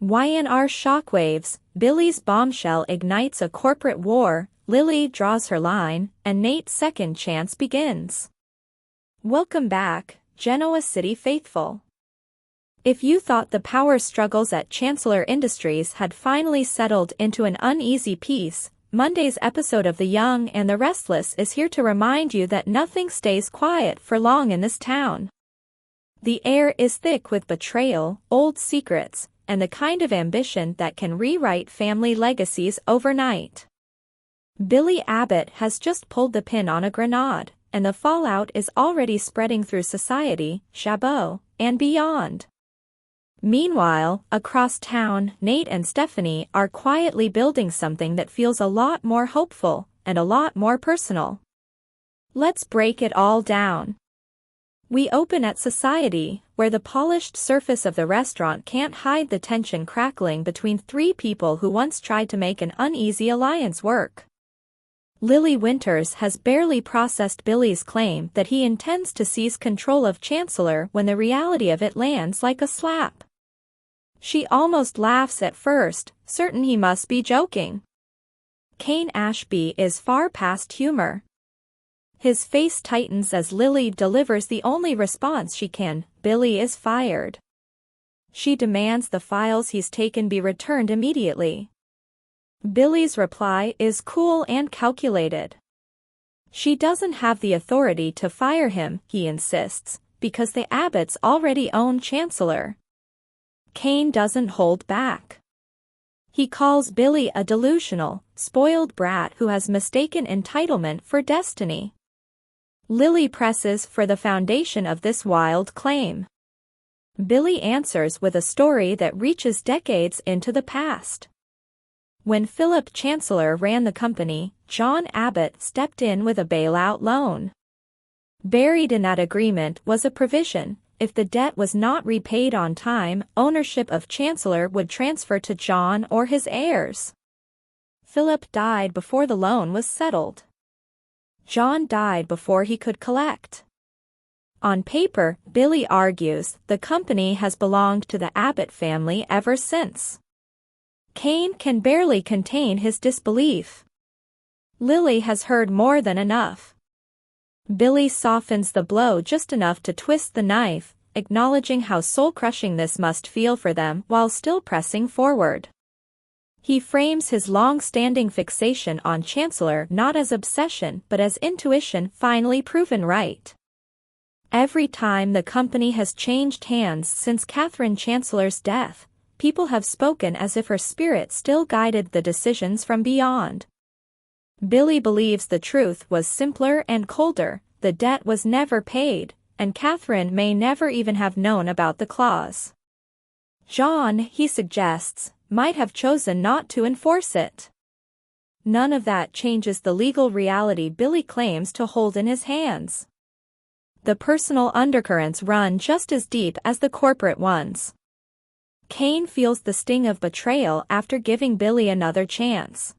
Y&R shockwaves, Billy's bombshell ignites a corporate war, Lily draws her line, and Nate's second chance begins. Welcome back, Genoa City faithful. If you thought the power struggles at Chancellor Industries had finally settled into an uneasy peace, Monday's episode of The Young and the Restless is here to remind you that nothing stays quiet for long in this town. The air is thick with betrayal, old secrets, and the kind of ambition that can rewrite family legacies overnight. Billy Abbott has just pulled the pin on a grenade, and the fallout is already spreading through society, Chabot, and beyond. Meanwhile, across town, Nate and Stephanie are quietly building something that feels a lot more hopeful and a lot more personal. Let's break it all down. We open at society, where the polished surface of the restaurant can't hide the tension crackling between three people who once tried to make an uneasy alliance work. Lily Winters has barely processed Billy's claim that he intends to seize control of Chancellor when the reality of it lands like a slap. She almost laughs at first, certain he must be joking. Kane Ashby is far past humor. His face tightens as Lily delivers the only response she can: Billy is fired. She demands the files he's taken be returned immediately. Billy's reply is cool and calculated. She doesn't have the authority to fire him, he insists, because the Abbotts already own Chancellor. Kane doesn't hold back. He calls Billy a delusional, spoiled brat who has mistaken entitlement for destiny. Lily presses for the foundation of this wild claim. Billy answers with a story that reaches decades into the past. When Philip Chancellor ran the company, John Abbott stepped in with a bailout loan. Buried in that agreement was a provision: if the debt was not repaid on time, ownership of Chancellor would transfer to John or his heirs. Philip died before the loan was settled. John died before he could collect. On paper, Billy argues, the company has belonged to the Abbott family ever since. Kane can barely contain his disbelief. Lily has heard more than enough. Billy softens the blow just enough to twist the knife, acknowledging how soul-crushing this must feel for them while still pressing forward. He frames his long-standing fixation on Chancellor not as obsession but as intuition finally proven right. Every time the company has changed hands since Catherine Chancellor's death, people have spoken as if her spirit still guided the decisions from beyond. Billy believes the truth was simpler and colder: the debt was never paid, and Catherine may never even have known about the clause. John, he suggests, might have chosen not to enforce it. None of that changes the legal reality Billy claims to hold in his hands. The personal undercurrents run just as deep as the corporate ones. Kane feels the sting of betrayal after giving Billy another chance.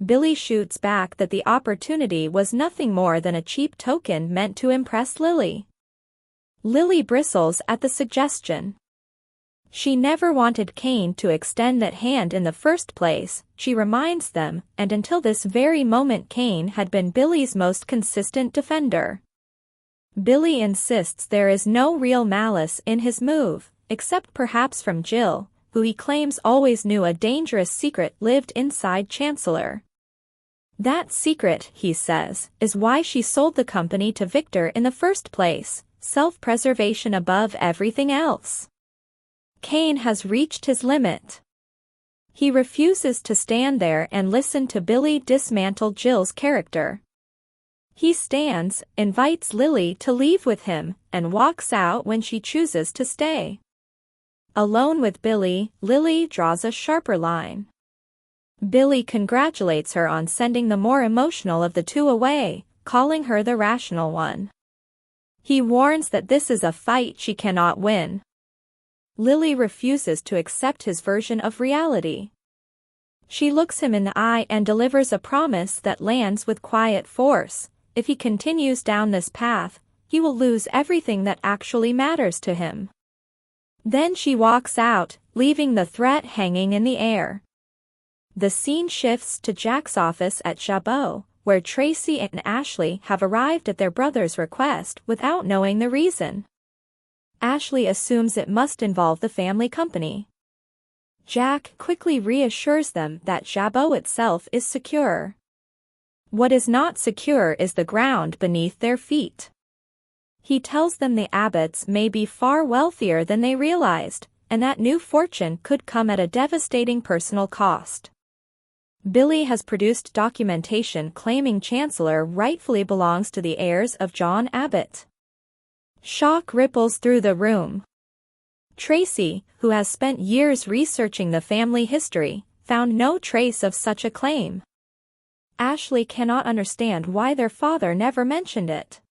Billy shoots back that the opportunity was nothing more than a cheap token meant to impress Lily. Lily bristles at the suggestion. She never wanted Kane to extend that hand in the first place, she reminds them, and until this very moment Kane had been Billy's most consistent defender. Billy insists there is no real malice in his move, except perhaps from Jill, who he claims always knew a dangerous secret lived inside Chancellor. That secret, he says, is why she sold the company to Victor in the first place: self-preservation above everything else. Kane has reached his limit. He refuses to stand there and listen to Billy dismantle Jill's character. He stands, invites Lily to leave with him, and walks out when she chooses to stay. Alone with Billy, Lily draws a sharper line. Billy congratulates her on sending the more emotional of the two away, calling her the rational one. He warns that this is a fight she cannot win. Lily refuses to accept his version of reality. She looks him in the eye and delivers a promise that lands with quiet force: if he continues down this path, he will lose everything that actually matters to him. Then she walks out, leaving the threat hanging in the air. The scene shifts to Jack's office at Chabot, where Tracy and Ashley have arrived at their brother's request without knowing the reason. Ashley assumes it must involve the family company. Jack quickly reassures them that Chabot itself is secure. What is not secure is the ground beneath their feet. He tells them the Abbotts may be far wealthier than they realized, and that new fortune could come at a devastating personal cost. Billy has produced documentation claiming Chancellor rightfully belongs to the heirs of John Abbott. Shock ripples through the room. Tracy, who has spent years researching the family history, found no trace of such a claim. Ashley cannot understand why their father never mentioned it.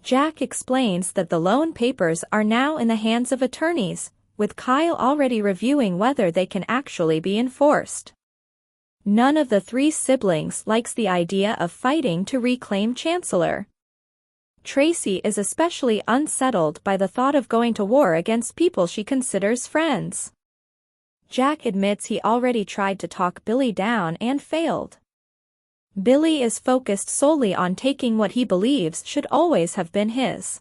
Jack explains that the loan papers are now in the hands of attorneys, with Kyle already reviewing whether they can actually be enforced. None of the three siblings likes the idea of fighting to reclaim Chancellor. Tracy is especially unsettled by the thought of going to war against people she considers friends. Jack admits he already tried to talk Billy down and failed. Billy is focused solely on taking what he believes should always have been his.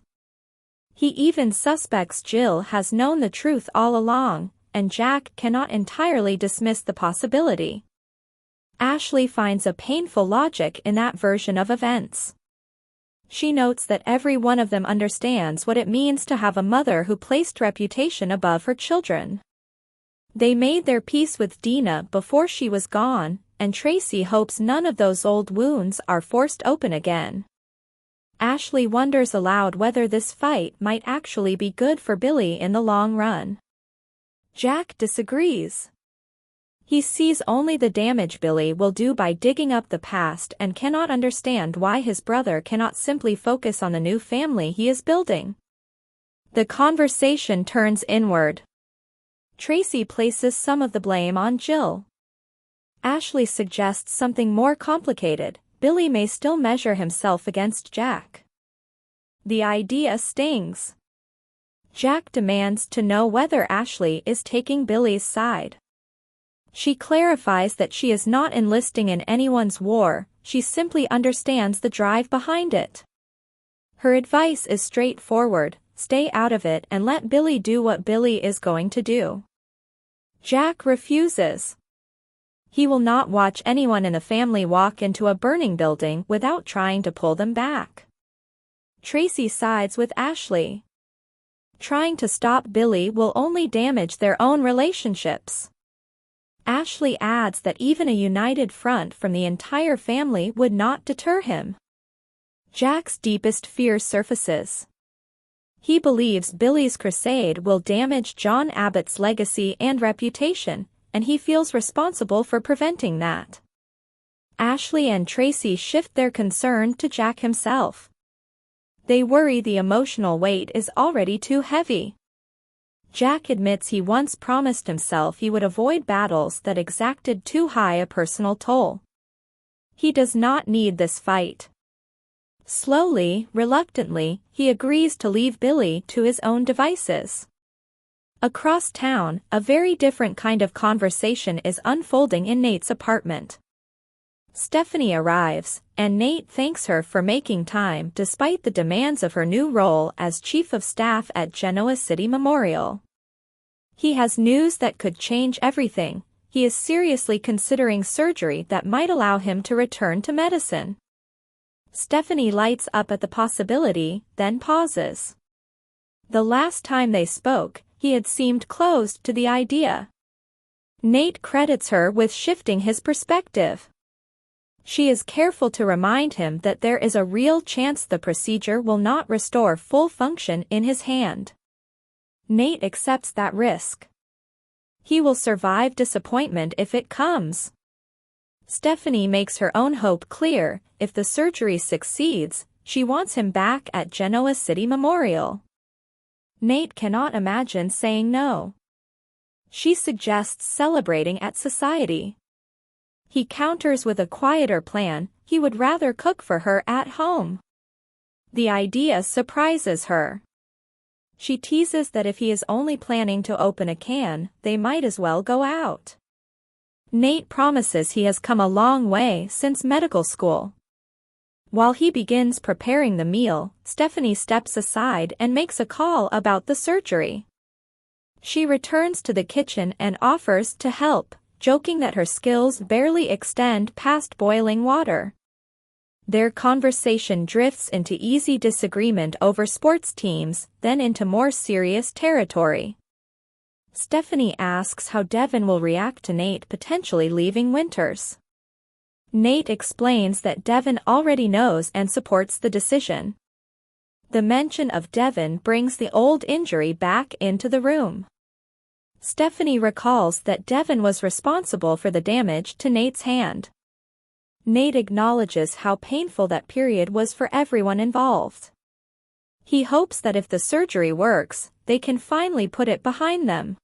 He even suspects Jill has known the truth all along, and Jack cannot entirely dismiss the possibility. Ashley finds a painful logic in that version of events. She notes that every one of them understands what it means to have a mother who placed reputation above her children. They made their peace with Dina before she was gone, and Tracy hopes none of those old wounds are forced open again. Ashley wonders aloud whether this fight might actually be good for Billy in the long run. Jack disagrees. He sees only the damage Billy will do by digging up the past and cannot understand why his brother cannot simply focus on the new family he is building. The conversation turns inward. Tracy places some of the blame on Jill. Ashley suggests something more complicated: Billy may still measure himself against Jack. The idea stings. Jack demands to know whether Ashley is taking Billy's side. She clarifies that she is not enlisting in anyone's war, she simply understands the drive behind it. Her advice is straightforward: stay out of it and let Billy do what Billy is going to do. Jack refuses. He will not watch anyone in the family walk into a burning building without trying to pull them back. Tracy sides with Ashley. Trying to stop Billy will only damage their own relationships. Ashley adds that even a united front from the entire family would not deter him. Jack's deepest fear surfaces. He believes Billy's crusade will damage John Abbott's legacy and reputation, and he feels responsible for preventing that. Ashley and Tracy shift their concern to Jack himself. They worry the emotional weight is already too heavy. Jack admits he once promised himself he would avoid battles that exacted too high a personal toll. He does not need this fight. Slowly, reluctantly, he agrees to leave Billy to his own devices. Across town, a very different kind of conversation is unfolding in Nate's apartment. Stephanie arrives, and Nate thanks her for making time despite the demands of her new role as Chief of Staff at Genoa City Memorial. He has news that could change everything: he is seriously considering surgery that might allow him to return to medicine. Stephanie lights up at the possibility, then pauses. The last time they spoke, he had seemed closed to the idea. Nate credits her with shifting his perspective. She is careful to remind him that there is a real chance the procedure will not restore full function in his hand. Nate accepts that risk. He will survive disappointment if it comes. Stephanie makes her own hope clear: if the surgery succeeds, she wants him back at Genoa City Memorial. Nate cannot imagine saying no. She suggests celebrating at society. He counters with a quieter plan: he would rather cook for her at home. The idea surprises her. She teases that if he is only planning to open a can, they might as well go out. Nate promises he has come a long way since medical school. While he begins preparing the meal, Stephanie steps aside and makes a call about the surgery. She returns to the kitchen and offers to help, joking that her skills barely extend past boiling water. Their conversation drifts into easy disagreement over sports teams, then into more serious territory. Stephanie asks how Devin will react to Nate potentially leaving Winters. Nate explains that Devin already knows and supports the decision. The mention of Devin brings the old injury back into the room. Stephanie recalls that Devin was responsible for the damage to Nate's hand. Nate acknowledges how painful that period was for everyone involved. He hopes that if the surgery works, they can finally put it behind them.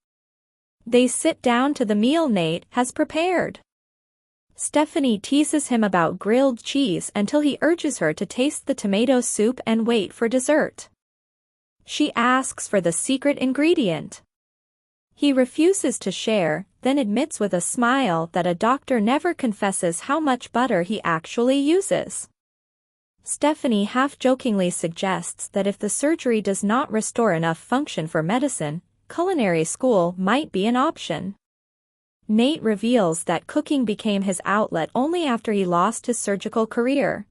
They sit down to the meal Nate has prepared. Stephanie teases him about grilled cheese until he urges her to taste the tomato soup and wait for dessert. She asks for the secret ingredient. He refuses to share, then admits with a smile that a doctor never confesses how much butter he actually uses. Stephanie half-jokingly suggests that if the surgery does not restore enough function for medicine, culinary school might be an option. Nate reveals that cooking became his outlet only after he lost his surgical career.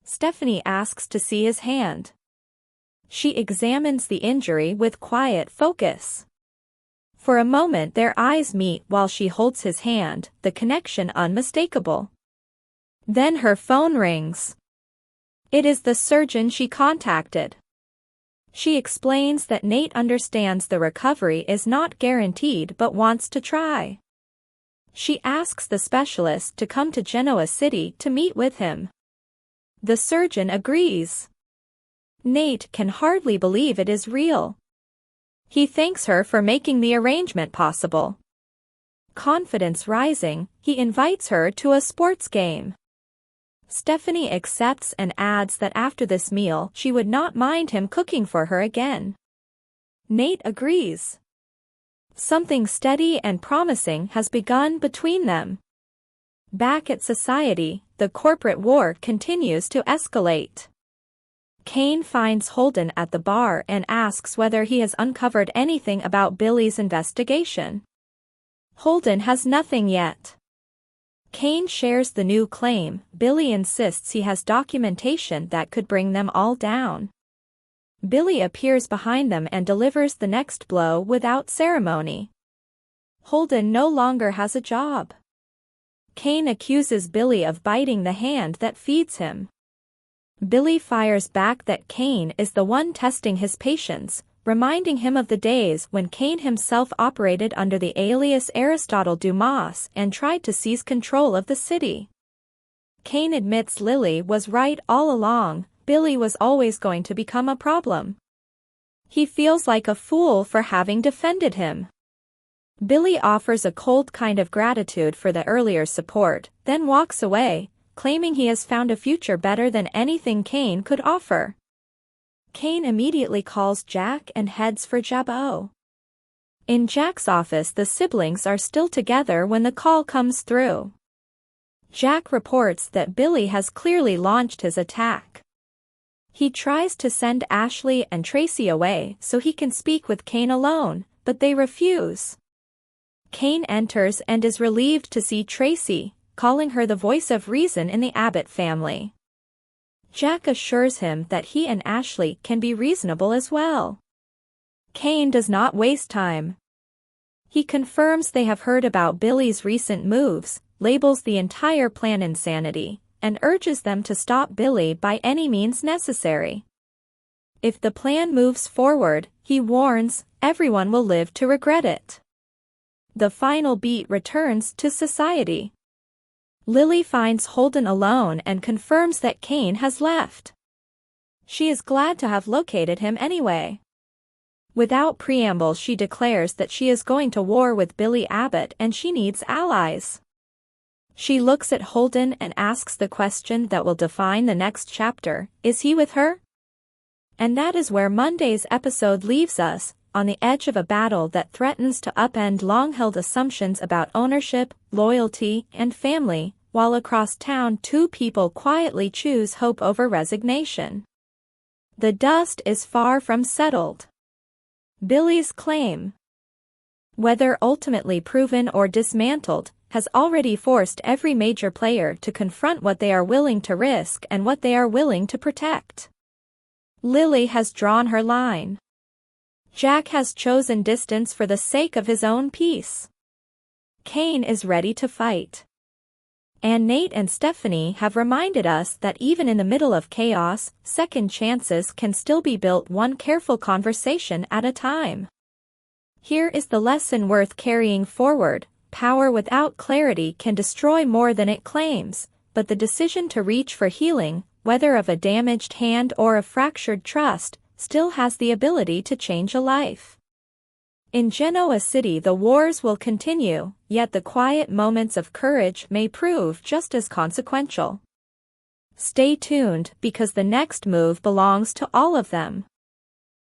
Stephanie asks to see his hand. She examines the injury with quiet focus. For a moment their eyes meet while she holds his hand, the connection unmistakable. Then her phone rings. It is the surgeon she contacted. She explains that Nate understands the recovery is not guaranteed but wants to try. She asks the specialist to come to Genoa City to meet with him. The surgeon agrees. Nate can hardly believe it is real. He thanks her for making the arrangement possible. Confidence rising, he invites her to a sports game. Stephanie accepts and adds that after this meal she would not mind him cooking for her again. Nate agrees. Something steady and promising has begun between them. Back at society, the corporate war continues to escalate. Kane finds Holden at the bar and asks whether he has uncovered anything about Billy's investigation. Holden has nothing yet. Kane shares the new claim. Billy insists he has documentation that could bring them all down. Billy appears behind them and delivers the next blow without ceremony. Holden no longer has a job. Kane accuses Billy of biting the hand that feeds him. Billy fires back that Kane is the one testing his patience, reminding him of the days when Kane himself operated under the alias Aristotle Dumas and tried to seize control of the city. Kane admits Lily was right all along. Billy was always going to become a problem. He feels like a fool for having defended him. Billy offers a cold kind of gratitude for the earlier support, then walks away, claiming he has found a future better than anything Kane could offer. Kane immediately calls Jack and heads for Jabot. In Jack's office, the siblings are still together when the call comes through. Jack reports that Billy has clearly launched his attack. He tries to send Ashley and Tracy away so he can speak with Kane alone, but they refuse. Kane enters and is relieved to see Tracy, calling her the voice of reason in the Abbott family. Jack assures him that he and Ashley can be reasonable as well. Kane does not waste time. He confirms they have heard about Billy's recent moves, labels the entire plan insanity, and urges them to stop Billy by any means necessary. If the plan moves forward, he warns, everyone will live to regret it. The final beat returns to society. Lily finds Holden alone and confirms that Kane has left. She is glad to have located him anyway. Without preamble, she declares that she is going to war with Billy Abbott and she needs allies. She looks at Holden and asks the question that will define the next chapter: is he with her? And that is where Monday's episode leaves us, on the edge of a battle that threatens to upend long-held assumptions about ownership, loyalty, and family, while across town two people quietly choose hope over resignation. The dust is far from settled. Billy's claim, whether ultimately proven or dismantled, has already forced every major player to confront what they are willing to risk and what they are willing to protect. Lily has drawn her line. Jack has chosen distance for the sake of his own peace. Kane is ready to fight. And Nate and Stephanie have reminded us that even in the middle of chaos, second chances can still be built one careful conversation at a time. Here is the lesson worth carrying forward: power without clarity can destroy more than it claims, but the decision to reach for healing, whether of a damaged hand or a fractured trust, still has the ability to change a life. In Genoa City the wars will continue, yet the quiet moments of courage may prove just as consequential. Stay tuned, because the next move belongs to all of them.